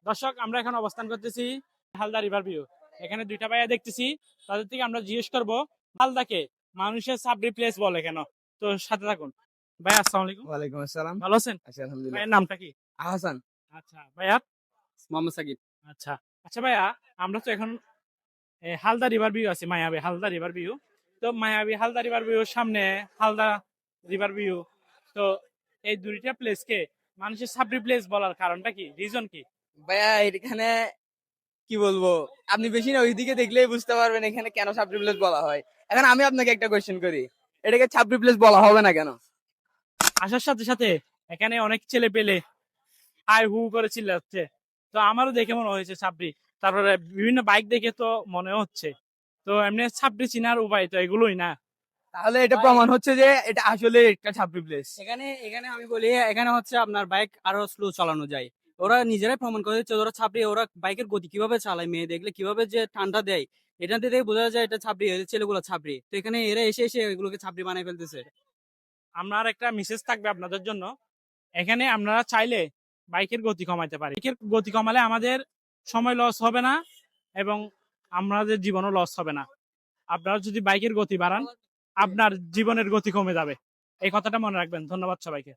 দর্শক, আমরা এখন অবস্থান করতেছি হালদা রিভার ভিউ। এখানে দুইটা ভাইয়া দেখতেছি, তাদের থেকে আমরা জিজ্ঞেস করবো হালদাকে মানুষের সাবরি প্লেস বলে কেন। তো সাথে থাকুন। ভাই আসসালামু আলাইকুম। ওয়ালাইকুম আসসালাম। ভালো আছেন? আছি আলহামদুলিল্লাহ। ভাইয়ের নামটা কি? আহসান। আচ্ছা ভাইয়া। মোহাম্মদ সাকিব। আচ্ছা আচ্ছা ভাইয়া, আমরা তো এখন হালদা রিভার ভিউ আছে, মায়াবী হালদা রিভার ভিউ। তো মায়াবী হালদা রিভার ভিউর সামনে হালদা রিভার ভিউ। তো এই দুইটা প্লেসকে মানুষের সাবরি প্লেস বলার কারণটা কি, রিজন কি? ভাইয়া এখানে কি বলবো, আপনি বেশি না ওইদিকে দেখলেই বুঝতে পারবেন এখানে কেন সাব রিপ্লেস বলা হয়। এখন আমি আপনাকে একটা কোয়েশ্চেন করি, এটাকে সাব রিপ্লেস বলা হবে না কেন? আসার সাথে সাথে এখানে অনেক ছেলে পেলে হাই হু করে চিল্লাচ্ছে। তো আমারও দেখে মনে হয়েছে সাবরি। তারপরে বিভিন্ন বাইক দেখে তো মনে হচ্ছে। তো এমনি সাবরি চিনার উপায় তো এগুলোই না। তাহলে এটা প্রমাণ হচ্ছে যে এটা আসলে একটা সাব রিপ্লেস। এখানে এখানে আমি বলি, এখানে হচ্ছে আপনার বাইক আরো স্লো চালানো যায়। ওরা নিজেরাই প্রমাণ করে দিচ্ছে, ওরা ছাপড়ি, ওরা বাইকের গতি কিভাবে চালায়, মেয়ে দেখলে কিভাবে যে ঠান্ডা দেয়, এটা দিয়ে বোঝা যায় এটা ছাপড়ি, এদের ছেলেগুলো ছাপড়ি। তো এখানে এরা এসে এসে এগুলোকে ছাপড়ি বানাই ফেলতেছে। আমার একটা মেসেজ থাকবে আপনাদের জন্য। এখানে আপনারা চাইলে বাইকের গতি কমাইতে পারি। বাইকের গতি কমালে আমাদের সময় লস হবে না এবং আমাদের জীবনও লস হবে না। আপনারা যদি বাইকের গতি বাড়ান, আপনার জীবনের গতি কমে যাবে। এই কথাটা মনে রাখবেন। ধন্যবাদ সবাইকে।